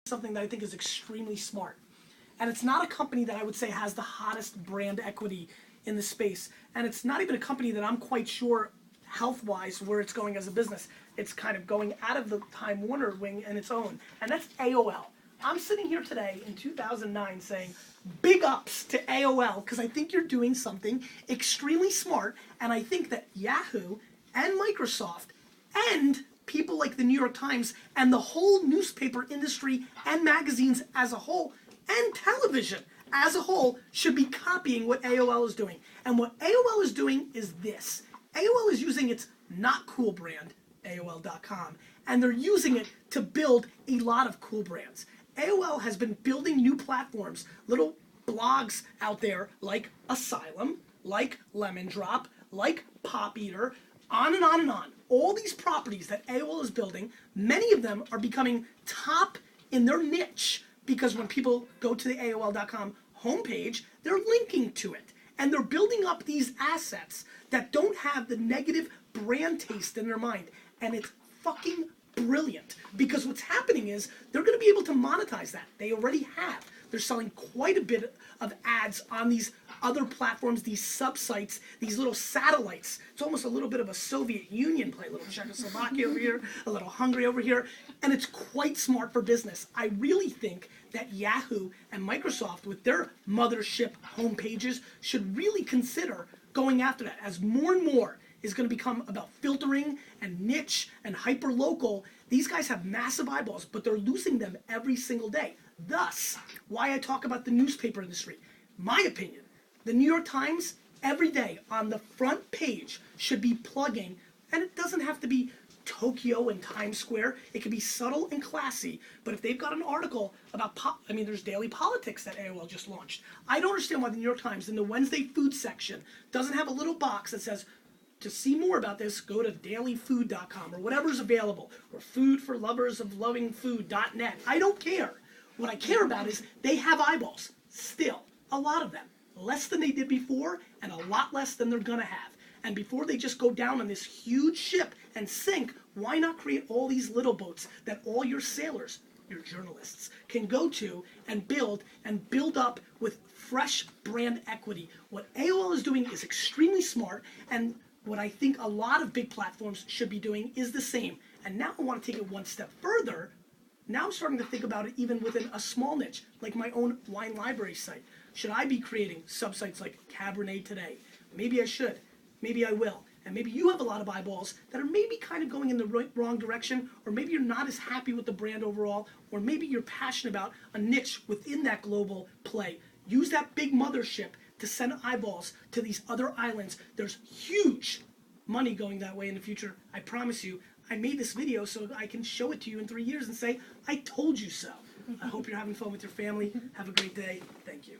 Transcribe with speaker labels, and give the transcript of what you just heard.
Speaker 1: something that I think is extremely smart. And it's not a company that I would say has the hottest brand equity in the space. And it's not even a company that I'm quite sure health-wise where it's going as a business. It's kind of going out of the Time Warner wing and its own. And that's AOL. I'm sitting here today in 2009 saying, big ups to AOL, because I think you're doing something extremely smart. And I think that Yahoo and Microsoft and people like the New York Times and the whole newspaper industry and magazines as a whole and television as a whole should be copying what AOL is doing. And what AOL is doing is this. AOL is using its not cool brand, AOL.com, and they're using it to build a lot of cool brands. AOL has been building new platforms, little blogs out there like Asylum, like Lemon Drop, like Pop Eater, on and on and on. All these properties that AOL is building, many of them are becoming top in their niche because when people go to the AOL.com homepage, they're linking to it. And they're building up these assets that don't have the negative brand taste in their mind. And it's fucking brilliant. Because what's happening is they're going to be able to monetize that. They already have. They're selling quite a bit of ads on these other platforms, these sub-sites, these little satellites. It's almost a little bit of a Soviet Union play, a little Czechoslovakia over here, a little Hungary over here, and it's quite smart for business. I really think that Yahoo and Microsoft, with their mothership homepages, should really consider going after that, as more and more is going to become about filtering and niche and hyper-local. These guys have massive eyeballs, but they're losing them every single day. Thus, why I talk about the newspaper industry. My opinion, the New York Times, every day on the front page, should be plugging, and it doesn't have to be Tokyo and Times Square. It can be subtle and classy, but if they've got an article about, there's daily politics that AOL just launched. I don't understand why the New York Times, in the Wednesday food section, doesn't have a little box that says, to see more about this, go to dailyfood.com or whatever's available, or foodforloversoflovingfood.net. I don't care. What I care about is they have eyeballs, still, a lot of them. Less than they did before, and a lot less than they're gonna have. And before they just go down on this huge ship and sink, why not create all these little boats that all your sailors, your journalists, can go to and build up with fresh brand equity? What AOL is doing is extremely smart, and what I think a lot of big platforms should be doing is the same. And now I want to take it one step further. Now I'm starting to think about it even within a small niche, like my own wine library site. Should I be creating sub-sites like Cabernet Today? Maybe I should. Maybe I will. And maybe you have a lot of eyeballs that are maybe kind of going in the wrong direction, or maybe you're not as happy with the brand overall, or maybe you're passionate about a niche within that global play. Use that big mothership to send eyeballs to these other islands. There's huge money going that way in the future. I promise you. I made this video so I can show it to you in 3 years and say, I told you so. I hope you're having fun with your family. Have a great day. Thank you.